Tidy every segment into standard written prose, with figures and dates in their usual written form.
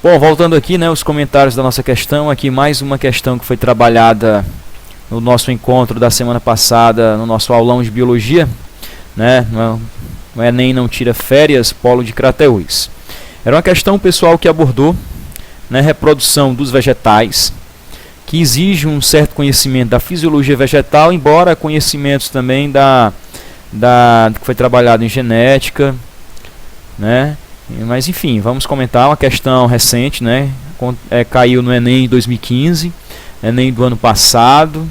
Bom, voltando aqui, né, os comentários da nossa questão, aqui mais uma questão que foi trabalhada no nosso encontro da semana passada, no nosso aulão de biologia, né, no Enem não tira férias, polo de Crateús. Era uma questão, pessoal, que abordou, né, reprodução dos vegetais, que exige um certo conhecimento da fisiologia vegetal, embora conhecimentos também que foi trabalhado em genética, né? Mas enfim, vamos comentar uma questão recente, né? Caiu no Enem em 2015, Enem do ano passado,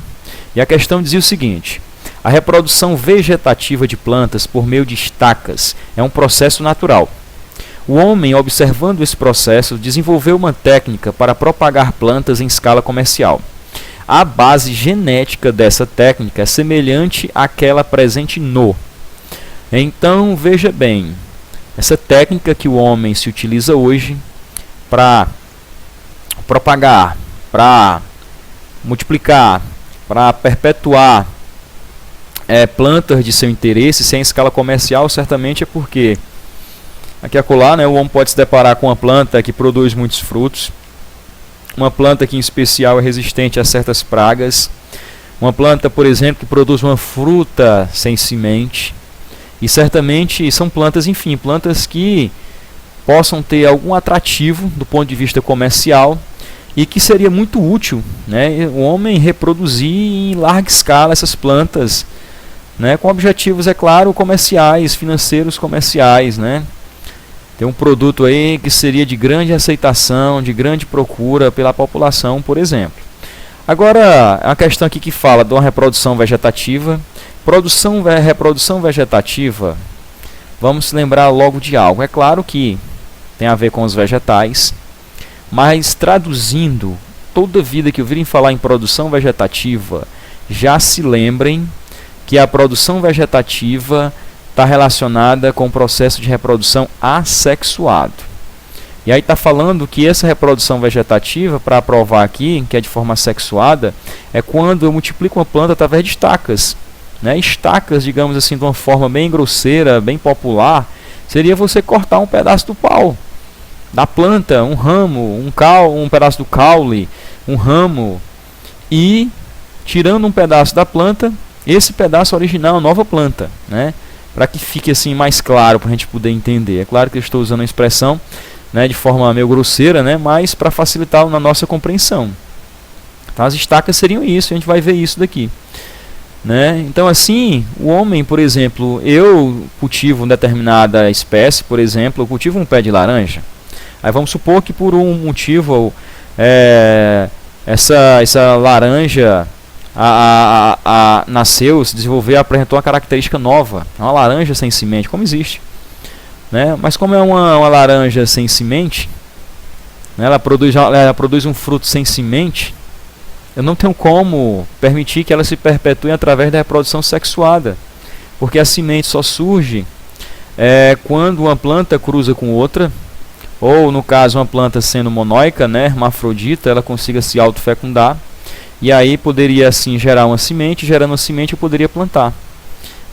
e a questão dizia o seguinte: a reprodução vegetativa de plantas por meio de estacas é um processo natural. O homem, observando esse processo, desenvolveu uma técnica para propagar plantas em escala comercial. A base genética dessa técnica é semelhante àquela presente no. Então, veja bem, essa técnica que o homem se utiliza hoje para propagar, para multiplicar, para perpetuar plantas de seu interesse sem escala comercial, certamente é porque aqui e acolá, né, o homem pode se deparar com uma planta que produz muitos frutos, uma planta que em especial é resistente a certas pragas, uma planta, por exemplo, que produz uma fruta sem semente. E certamente são plantas, enfim, plantas que possam ter algum atrativo do ponto de vista comercial e que seria muito útil, né, o homem reproduzir em larga escala essas plantas, né, com objetivos, é claro, comerciais, financeiros comerciais, né. Tem um produto aí que seria de grande aceitação, de grande procura pela população, por exemplo. Agora, a questão aqui que fala de uma reprodução vegetativa. Reprodução vegetativa, vamos lembrar logo de algo. É claro que tem a ver com os vegetais, mas traduzindo, toda vida que ouvirem falar em produção vegetativa, já se lembrem que a produção vegetativa está relacionada com o processo de reprodução assexuado. E aí está falando que essa reprodução vegetativa, para provar aqui, que é de forma sexuada, é quando eu multiplico uma planta através de estacas. Né? Estacas, digamos assim, de uma forma bem grosseira, bem popular, seria você cortar um pedaço do pau da planta, um ramo, um pedaço do caule, um ramo, e tirando um pedaço da planta, esse pedaço original é uma nova planta, né? Para que fique assim mais claro, para a gente poder entender. É claro que eu estou usando a expressão, né, de forma meio grosseira, né, mas para facilitar na nossa compreensão. Então, as estacas seriam isso, a gente vai ver isso daqui. Né? Então, assim, o homem, por exemplo, eu cultivo uma determinada espécie, por exemplo, eu cultivo um pé de laranja. Aí vamos supor que por um motivo essa laranja nasceu, se desenvolveu, apresentou uma característica nova. É uma laranja sem semente, como existe. Né? Mas como é uma laranja sem semente, né, ela produz um fruto sem semente, eu não tenho como permitir que ela se perpetue através da reprodução sexuada, porque a semente só surge quando uma planta cruza com outra, ou no caso uma planta sendo monóica, né, hermafrodita, ela consiga se autofecundar, e aí poderia assim gerar uma semente, gerando uma semente eu poderia plantar.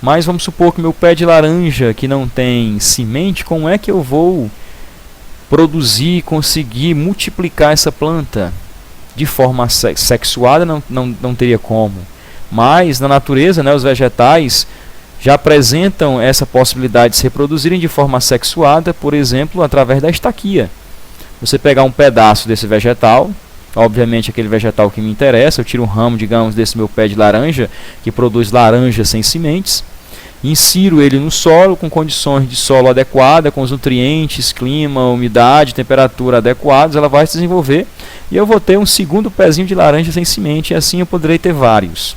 Mas vamos supor que meu pé de laranja que não tem semente, como é que eu vou produzir, conseguir multiplicar essa planta? De forma sexuada não teria como, mas na natureza, né, os vegetais já apresentam essa possibilidade de se reproduzirem de forma sexuada, por exemplo, através da estaquia. Você pegar um pedaço desse vegetal, obviamente aquele vegetal que me interessa, eu tiro um ramo, digamos, desse meu pé de laranja, que produz laranja sem sementes, insiro ele no solo com condições de solo adequada, com os nutrientes, clima, umidade, temperatura adequados, ela vai se desenvolver e eu vou ter um segundo pezinho de laranja sem semente, e assim eu poderei ter vários.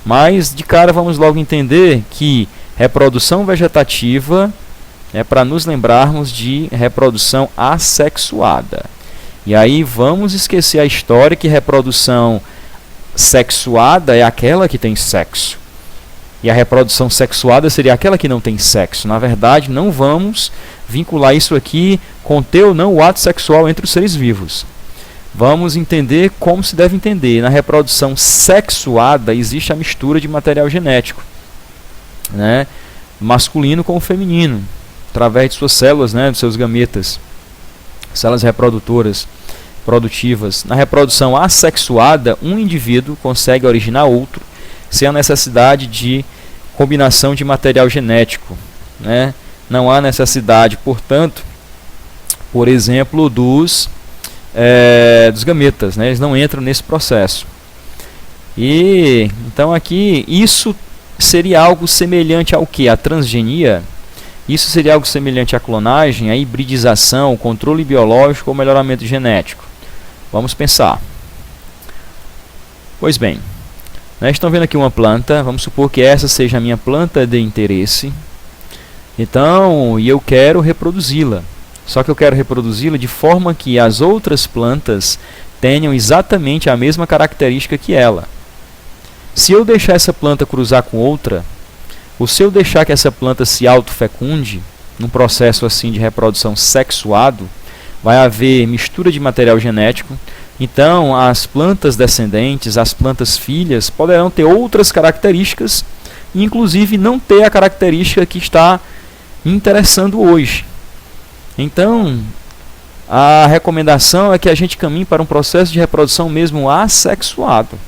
Mas de cara vamos logo entender que reprodução vegetativa é para nos lembrarmos de reprodução assexuada. E aí vamos esquecer a história que reprodução sexuada é aquela que tem sexo. E a reprodução sexuada seria aquela que não tem sexo. Na verdade, não vamos vincular isso aqui com ter ou não o ato sexual entre os seres vivos. Vamos entender como se deve entender. Na reprodução sexuada existe a mistura de material genético, né, masculino com o feminino, através de suas células, né, dos seus gametas. células reprodutoras produtivas. Na reprodução assexuada, um indivíduo consegue originar outro sem a necessidade de combinação de material genético, né? Não há necessidade, portanto, por exemplo, dos gametas, né? Eles não entram nesse processo. E então aqui isso seria algo semelhante ao que? A transgenia. Isso seria algo semelhante à clonagem, à hibridização, controle biológico ou melhoramento genético. Vamos pensar. Pois bem, nós estamos vendo aqui uma planta, vamos supor que essa seja a minha planta de interesse. Então, eu quero reproduzi-la. Só que eu quero reproduzi-la de forma que as outras plantas tenham exatamente a mesma característica que ela. Se eu deixar essa planta cruzar com outra, ou se eu deixar que essa planta se autofecunde, num processo assim de reprodução sexuado, vai haver mistura de material genético. Então, as plantas descendentes, as plantas filhas, poderão ter outras características, e inclusive não ter a característica que está interessando hoje. Então, a recomendação é que a gente caminhe para um processo de reprodução mesmo assexuado.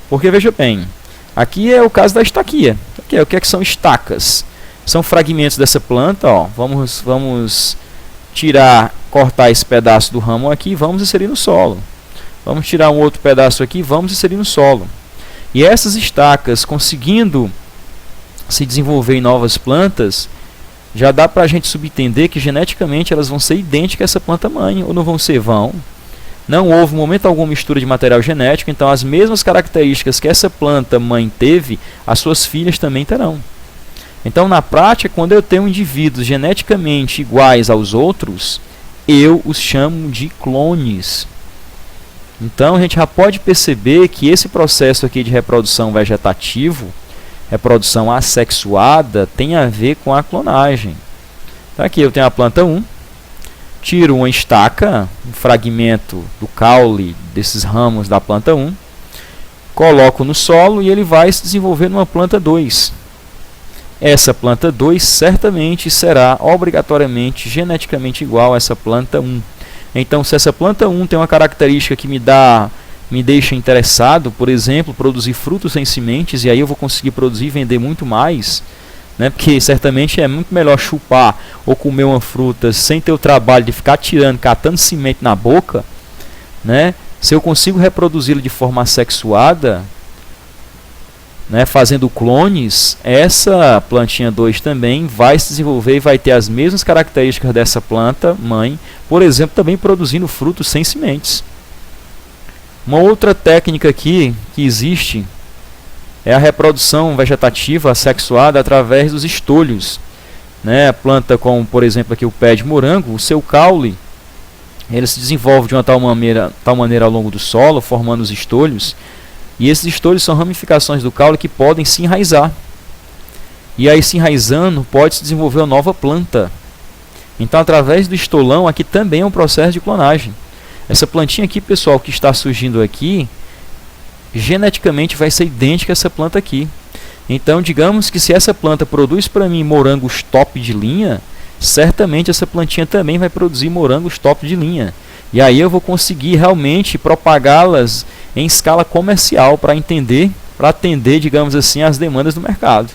Porque, veja bem, aqui é o caso da estaquia. Aqui é, o que é que são estacas? São fragmentos dessa planta, ó. Vamos cortar esse pedaço do ramo aqui e vamos inserir no solo. Vamos tirar um outro pedaço aqui e vamos inserir no solo. E essas estacas, conseguindo se desenvolver em novas plantas, já dá para a gente subentender que geneticamente elas vão ser idênticas a essa planta mãe, ou não vão ser? Vão. Não houve, em momento algum, mistura de material genético, então as mesmas características que essa planta mãe teve, as suas filhas também terão. Então, na prática, quando eu tenho indivíduos geneticamente iguais aos outros, eu os chamo de clones. Então, a gente já pode perceber que esse processo aqui de reprodução vegetativo, reprodução assexuada, tem a ver com a clonagem. Então, aqui eu tenho a planta 1, tiro uma estaca, um fragmento do caule desses ramos da planta 1, coloco no solo e ele vai se desenvolver numa planta 2. Essa planta 2 certamente será obrigatoriamente geneticamente igual a essa planta 1. Então, se essa planta 1 tem uma característica que me deixa interessado, por exemplo, produzir frutos sem sementes, e aí eu vou conseguir produzir e vender muito mais, né? Porque certamente é muito melhor chupar ou comer uma fruta sem ter o trabalho de ficar catando semente na boca, né? Se eu consigo reproduzi-lo de forma assexuada, né, fazendo clones, essa plantinha 2 também vai se desenvolver e vai ter as mesmas características dessa planta mãe, por exemplo, também produzindo frutos sem sementes. Uma outra técnica aqui que existe é a reprodução vegetativa assexuada através dos estolhos, né? A planta como, por exemplo, aqui o pé de morango, o seu caule, ele se desenvolve de uma tal maneira ao longo do solo, formando os estolhos. E esses estolhos são ramificações do caule que podem se enraizar. E aí, se enraizando, pode se desenvolver uma nova planta. Então, através do estolão, aqui também é um processo de clonagem. Essa plantinha aqui, pessoal, que está surgindo aqui, geneticamente vai ser idêntica a essa planta aqui. Então, digamos que se essa planta produz para mim morangos top de linha, certamente essa plantinha também vai produzir morangos top de linha. E aí eu vou conseguir realmente propagá-las em escala comercial para atender, digamos assim, as demandas do mercado.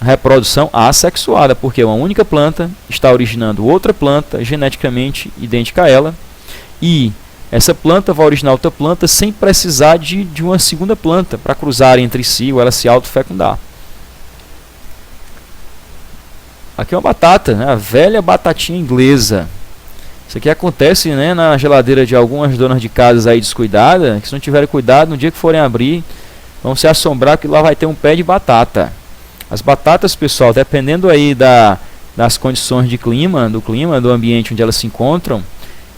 A reprodução assexuada, porque uma única planta está originando outra planta geneticamente idêntica a ela, e essa planta vai originar outra planta sem precisar de uma segunda planta para cruzar entre si ou ela se autofecundar. Aqui é uma batata, né? A velha batatinha inglesa. Isso aqui acontece, né, na geladeira de algumas donas de casas aí descuidadas, que se não tiverem cuidado, no dia que forem abrir, vão se assombrar que lá vai ter um pé de batata. As batatas, pessoal, dependendo aí das condições de clima, do ambiente onde elas se encontram,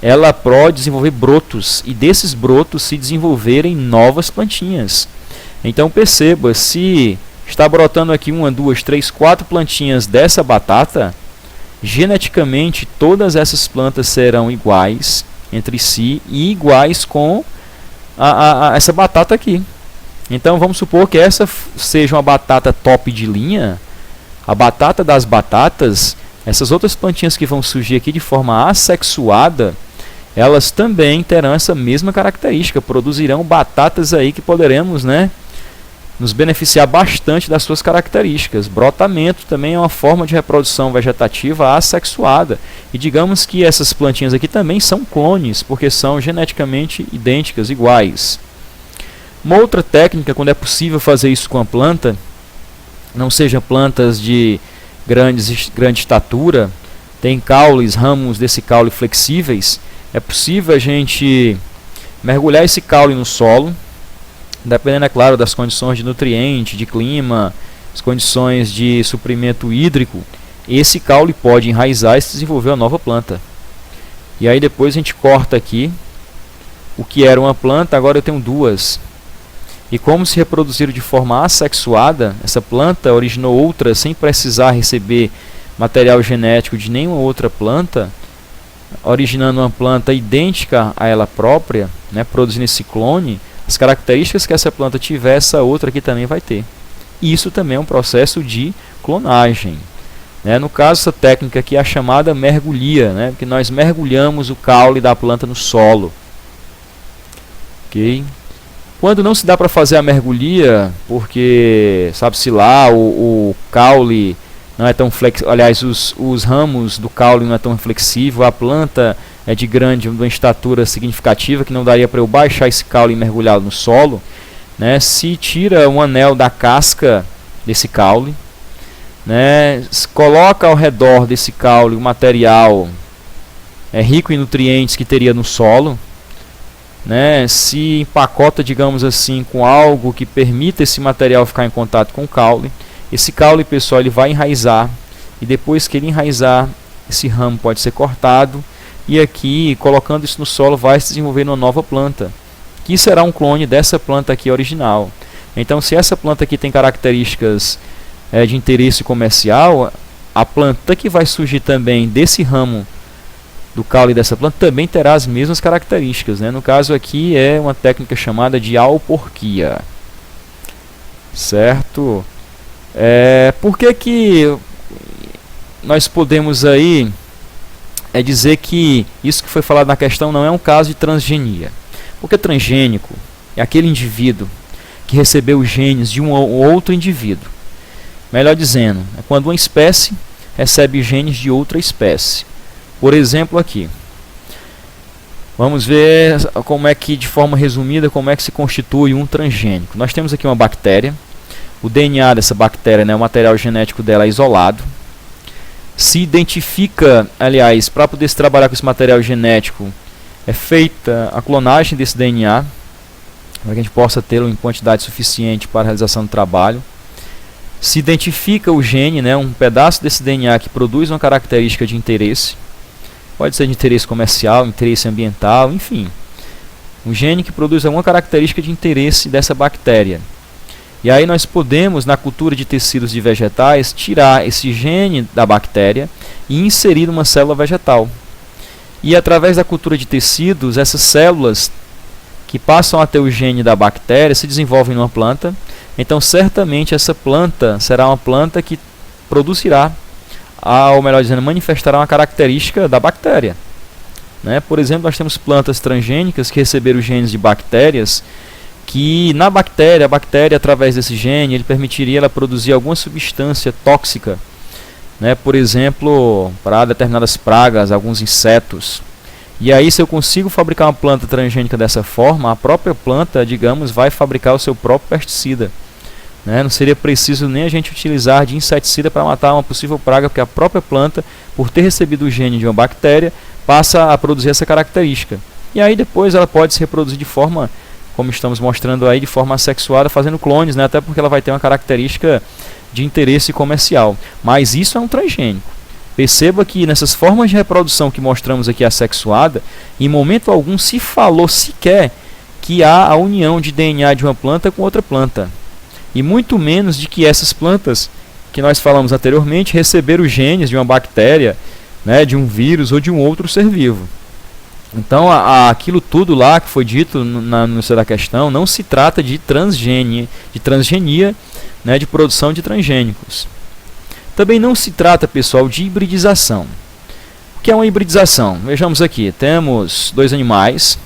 ela pode desenvolver brotos, e desses brotos se desenvolverem novas plantinhas. Então perceba, se está brotando aqui 1, 2, 3, 4 plantinhas dessa batata, geneticamente todas essas plantas serão iguais entre si e iguais com essa batata aqui. Então vamos supor que essa seja uma batata top de linha. A batata das batatas essas outras plantinhas que vão surgir aqui de forma assexuada, elas também terão essa mesma característica, produzirão batatas aí que poderemos, né, nos beneficiar bastante das suas características. Brotamento também é uma forma de reprodução vegetativa assexuada. E digamos que essas plantinhas aqui também são clones, porque são geneticamente idênticas, iguais. Uma outra técnica, quando é possível fazer isso com a planta, não sejam plantas de grande estatura, tem caules, ramos desse caule flexíveis, é possível a gente mergulhar esse caule no solo, dependendo, é claro, das condições de nutriente, de clima, as condições de suprimento hídrico, esse caule pode enraizar e se desenvolver uma nova planta. E aí depois a gente corta aqui o que era uma planta, agora eu tenho duas. E como se reproduziram de forma assexuada, essa planta originou outra sem precisar receber material genético de nenhuma outra planta, originando uma planta idêntica a ela própria, né, produzindo esse clone. As características que essa planta tiver, essa outra aqui também vai ter. Isso também é um processo de clonagem. Né? No caso, essa técnica aqui é a chamada mergulhia, né? Porque nós mergulhamos o caule da planta no solo. Ok? Quando não se dá para fazer a mergulhia, porque, sabe-se lá, o caule não é tão flexível, aliás, os ramos do caule não é tão flexível, a planta é de uma estatura significativa, que não daria para eu baixar esse caule e mergulhá-lo no solo, né? Se tira um anel da casca desse caule, né? Coloca ao redor desse caule o material rico em nutrientes que teria no solo, né? Se empacota, digamos assim, com algo que permita esse material ficar em contato com o caule. Esse caule, pessoal, ele vai enraizar, e depois que ele enraizar, esse ramo pode ser cortado, e aqui, colocando isso no solo, vai se desenvolver uma nova planta, que será um clone dessa planta aqui original. Então, se essa planta aqui tem características de interesse comercial, a planta que vai surgir também desse ramo do caule dessa planta também terá as mesmas características, né? No caso aqui é uma técnica chamada de auporquia. Certo? Por que nós podemos aí dizer que isso que foi falado na questão não é um caso de transgenia? Porque transgênico é aquele indivíduo que recebeu os genes de um ou outro indivíduo. Melhor dizendo, é quando uma espécie recebe genes de outra espécie. Por exemplo, aqui, vamos ver como é que, de forma resumida, como é que se constitui um transgênico. Nós temos aqui uma bactéria. O DNA dessa bactéria, né, o material genético dela é isolado. Se identifica, aliás, para poder se trabalhar com esse material genético, é feita a clonagem desse DNA, para que a gente possa tê-lo em quantidade suficiente para a realização do trabalho. Se identifica o gene, né, um pedaço desse DNA que produz uma característica de interesse. Pode ser de interesse comercial, interesse ambiental, enfim. Um gene que produz alguma característica de interesse dessa bactéria. E aí nós podemos, na cultura de tecidos de vegetais, tirar esse gene da bactéria e inserir numa célula vegetal. E através da cultura de tecidos, essas células que passam a ter o gene da bactéria se desenvolvem numa planta. Então, certamente, essa planta será uma planta que produzirá, ou melhor dizendo, manifestará uma característica da bactéria. Né? Por exemplo, nós temos plantas transgênicas que receberam genes de bactérias, que na bactéria, a bactéria, através desse gene, ele permitiria ela produzir alguma substância tóxica, né? Por exemplo, para determinadas pragas, alguns insetos. E aí, se eu consigo fabricar uma planta transgênica dessa forma, a própria planta, digamos, vai fabricar o seu próprio pesticida. Né? Não seria preciso nem a gente utilizar de inseticida para matar uma possível praga, porque a própria planta, por ter recebido o gene de uma bactéria, passa a produzir essa característica. E aí depois ela pode se reproduzir de forma, como estamos mostrando aí, de forma assexuada, fazendo clones, né? Até porque ela vai ter uma característica de interesse comercial. Mas isso é um transgênico. Perceba que nessas formas de reprodução que mostramos aqui assexuada, em momento algum se falou sequer que há a união de DNA de uma planta com outra planta. E muito menos de que essas plantas, que nós falamos anteriormente, receberam os genes de uma bactéria, né, de um vírus ou de um outro ser vivo. Então, aquilo tudo lá que foi dito no início da questão, não se trata de transgenia, né, de produção de transgênicos. Também não se trata, pessoal, de hibridização. O que é uma hibridização? Vejamos aqui, temos dois animais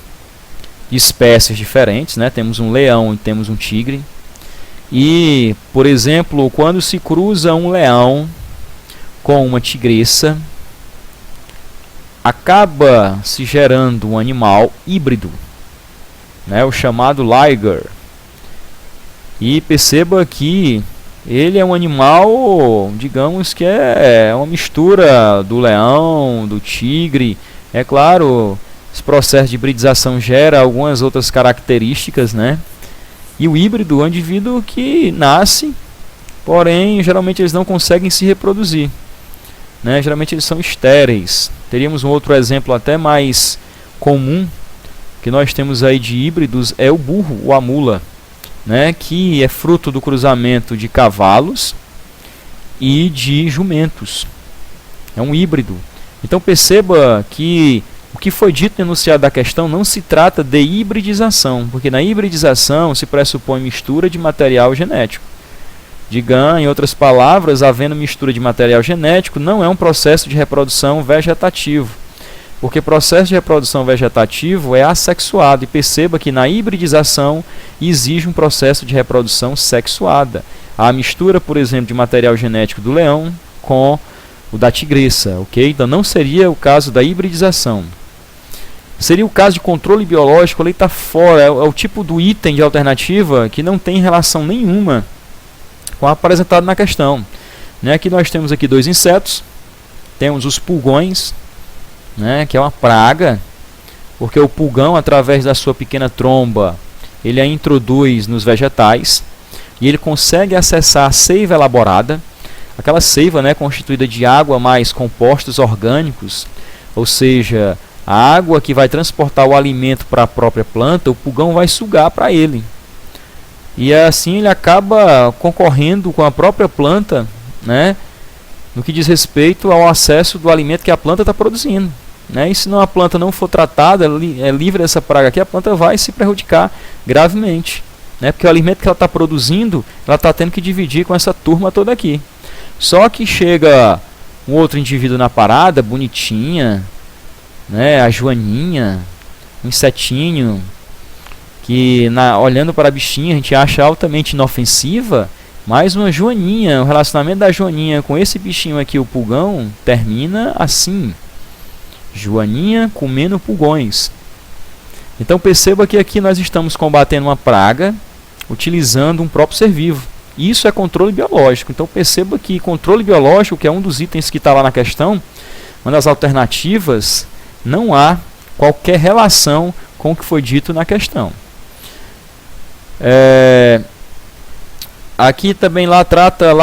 de espécies diferentes, né? Temos um leão e temos um tigre. E, por exemplo, quando se cruza um leão com uma tigressa, acaba se gerando um animal híbrido, né? O chamado liger. E perceba que ele é um animal, digamos que é uma mistura do leão, do tigre. É claro, esse processo de hibridização gera algumas outras características, né? E o híbrido é um indivíduo que nasce, porém, geralmente eles não conseguem se reproduzir, né? Geralmente eles são estéreis. Teríamos um outro exemplo até mais comum que nós temos aí de híbridos, é o burro ou a mula, né? Que é fruto do cruzamento de cavalos e de jumentos. É um híbrido. Então perceba que o que foi dito no enunciado da questão não se trata de hibridização, porque na hibridização se pressupõe mistura de material genético. Diga, em outras palavras, havendo mistura de material genético, não é um processo de reprodução vegetativo, porque processo de reprodução vegetativo é assexuado, e perceba que na hibridização exige um processo de reprodução sexuada. A mistura, por exemplo, de material genético do leão com o da tigressa, ok? Então não seria o caso da hibridização. Seria o caso de controle biológico, ele está fora, é o tipo do item de alternativa que não tem relação nenhuma com o apresentado na questão. Né? Aqui nós temos aqui dois insetos, temos os pulgões, né? Que é uma praga, porque o pulgão, através da sua pequena tromba, ele a introduz nos vegetais, e ele consegue acessar a seiva elaborada, aquela seiva, né, constituída de água mais compostos orgânicos, ou seja, a água que vai transportar o alimento para a própria planta, o pulgão vai sugar para ele. E assim ele acaba concorrendo com a própria planta, né, no que diz respeito ao acesso do alimento que a planta está produzindo. Né? E se a planta não for tratada, livre dessa praga aqui, a planta vai se prejudicar gravemente. Né? Porque o alimento que ela está produzindo, ela está tendo que dividir com essa turma toda aqui. Só que chega um outro indivíduo na parada, bonitinha, né, a joaninha, um insetinho, que olhando para a bichinha a gente acha altamente inofensiva, mas uma joaninha, o relacionamento da joaninha com esse bichinho aqui, o pulgão, termina assim: joaninha comendo pulgões. Então perceba que aqui nós estamos combatendo uma praga utilizando um próprio ser vivo. Isso é controle biológico. Então perceba que controle biológico, que é um dos itens que está lá na questão, uma das alternativas, não há qualquer relação com o que foi dito na questão. Aqui também lá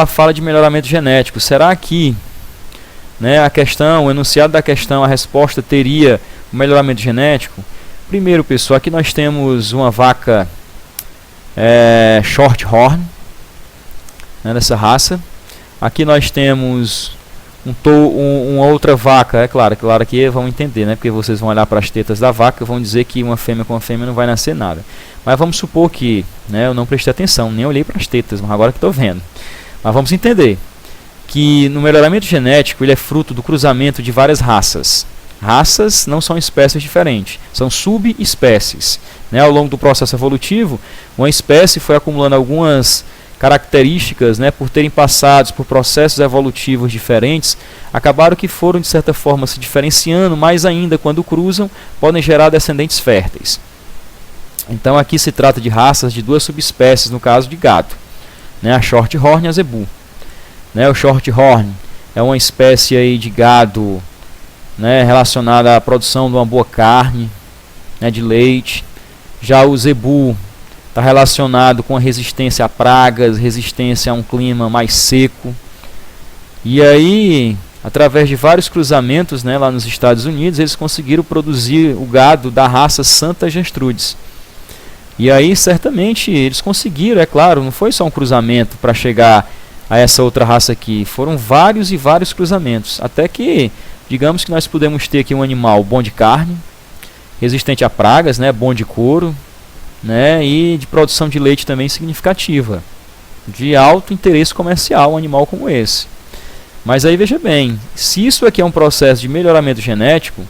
fala de melhoramento genético. Será que, né, a questão, o enunciado da questão, a resposta teria um melhoramento genético? Primeiro, pessoal, aqui nós temos uma vaca Shorthorn, né, dessa raça. Aqui nós temos uma outra vaca, claro que vão entender, né, porque vocês vão olhar para as tetas da vaca e vão dizer que uma fêmea com uma fêmea não vai nascer nada. Mas vamos supor que, né, eu não prestei atenção, nem olhei para as tetas, mas agora que estou vendo. Mas vamos entender que no melhoramento genético ele é fruto do cruzamento de várias raças. Raças não são espécies diferentes, são subespécies. Né? Ao longo do processo evolutivo, uma espécie foi acumulando algumas características, né, por terem passado por processos evolutivos diferentes, acabaram que foram de certa forma se diferenciando, mais ainda quando cruzam, podem gerar descendentes férteis. Então aqui se trata de raças de duas subespécies, no caso de gado, né, a Shorthorn e a Zebu. Né, o Shorthorn é uma espécie aí de gado, né, relacionada à produção de uma boa carne, né, de leite. Já o Zebu está relacionado com a resistência a pragas, resistência a um clima mais seco. E aí, através de vários cruzamentos, né, lá nos Estados Unidos, eles conseguiram produzir o gado da raça Santa Gertrudes. E aí, certamente, eles conseguiram, é claro, não foi só um cruzamento para chegar a essa outra raça aqui. Foram vários e vários cruzamentos. Até que, digamos que nós podemos ter aqui um animal bom de carne, resistente a pragas, né, bom de couro, né, e de produção de leite também significativa, de alto interesse comercial, um animal como esse. Mas aí veja bem, se isso aqui é um processo de melhoramento genético,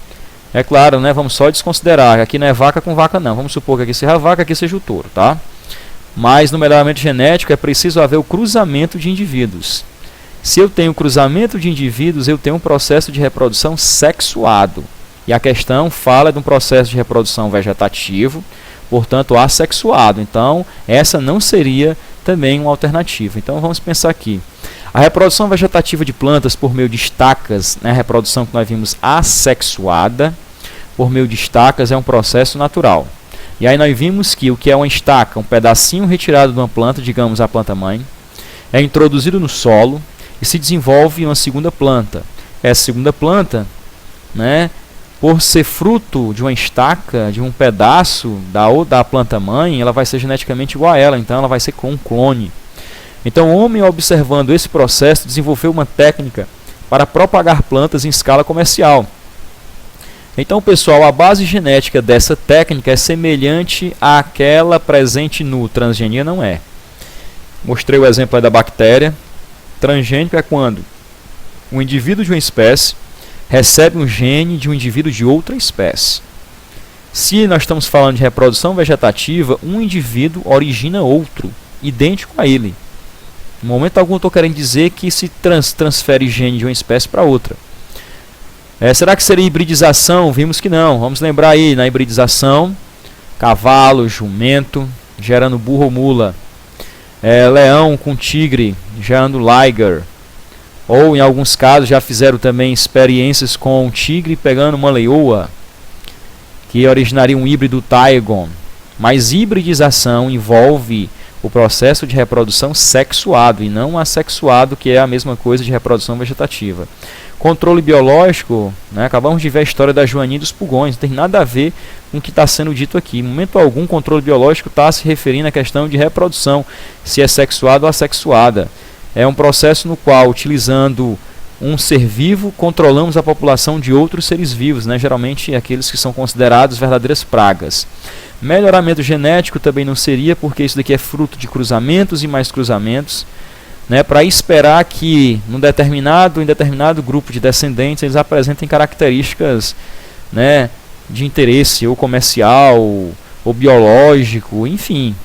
é claro, né, vamos só desconsiderar, aqui não é vaca com vaca não, vamos supor que aqui seja a vaca, aqui seja o touro, tá? Mas no melhoramento genético é preciso haver o cruzamento de indivíduos. Se eu tenho cruzamento de indivíduos, eu tenho um processo de reprodução sexuado. E a questão fala de um processo de reprodução vegetativo, portanto assexuado. Então, essa não seria também uma alternativa. Então, vamos pensar aqui. A reprodução vegetativa de plantas por meio de estacas, né, a reprodução que nós vimos assexuada, por meio de estacas, é um processo natural. E aí nós vimos que o que é uma estaca, um pedacinho retirado de uma planta, digamos a planta-mãe, é introduzido no solo e se desenvolve uma segunda planta. Essa segunda planta, né, por ser fruto de uma estaca, de um pedaço da planta-mãe, ela vai ser geneticamente igual a ela, então ela vai ser um clone. Então o homem, observando esse processo, desenvolveu uma técnica para propagar plantas em escala comercial. Então, pessoal, a base genética dessa técnica é semelhante àquela presente no transgenia, não é. Mostrei o exemplo aí da bactéria. Transgênico é quando um indivíduo de uma espécie recebe um gene de um indivíduo de outra espécie. Se nós estamos falando de reprodução vegetativa, um indivíduo origina outro, idêntico a ele. No momento algum estou querendo dizer que se transfere gene de uma espécie para outra. Será que seria hibridização? Vimos que não. Vamos lembrar aí, na hibridização, cavalo, jumento, gerando burro ou mula. Leão com tigre, gerando liger. Ou, em alguns casos, já fizeram também experiências com um tigre pegando uma leoa, que originaria um híbrido Tygon. Mas hibridização envolve o processo de reprodução sexuado e não assexuado, que é a mesma coisa de reprodução vegetativa. Controle biológico, né, acabamos de ver a história da joaninha e dos pulgões, não tem nada a ver com o que está sendo dito aqui. Em momento algum, controle biológico está se referindo à questão de reprodução, se é sexuada ou assexuada. É um processo no qual, utilizando um ser vivo, controlamos a população de outros seres vivos, né, geralmente aqueles que são considerados verdadeiras pragas. Melhoramento genético também não seria, porque isso daqui é fruto de cruzamentos e mais cruzamentos, né, para esperar que em determinado grupo de descendentes eles apresentem características, né, de interesse ou comercial ou biológico, enfim,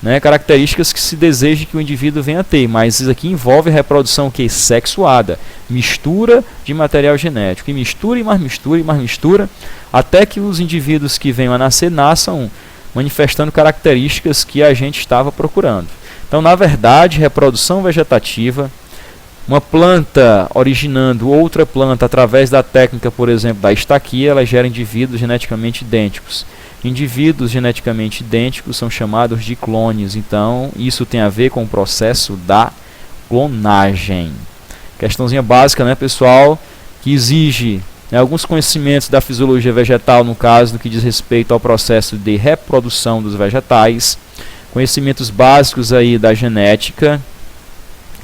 né, características que se deseja que o indivíduo venha a ter. Mas isso aqui envolve a reprodução que sexuada, mistura de material genético, e mistura e mais mistura e mais mistura, até que os indivíduos que venham a nascer nasçam manifestando características que a gente estava procurando. Então, na verdade, reprodução vegetativa, uma planta originando outra planta através da técnica, por exemplo, da estaquia, ela gera indivíduos geneticamente idênticos. Indivíduos geneticamente idênticos são chamados de clones. Então, isso tem a ver com o processo da clonagem. Questãozinha básica, né, pessoal, que exige, né, alguns conhecimentos da fisiologia vegetal, no caso do que diz respeito ao processo de reprodução dos vegetais. Conhecimentos básicos aí da genética,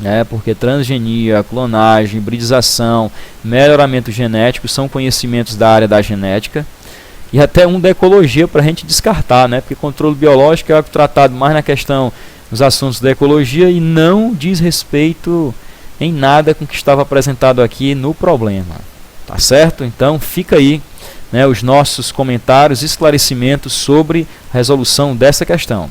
né, porque transgenia, clonagem, hibridização, melhoramento genético são conhecimentos da área da genética. E até um da ecologia para a gente descartar, né, porque controle biológico é algo tratado mais na questão dos assuntos da ecologia e não diz respeito em nada com o que estava apresentado aqui no problema. Tá certo? Então fica aí, né, os nossos comentários, esclarecimentos sobre a resolução dessa questão.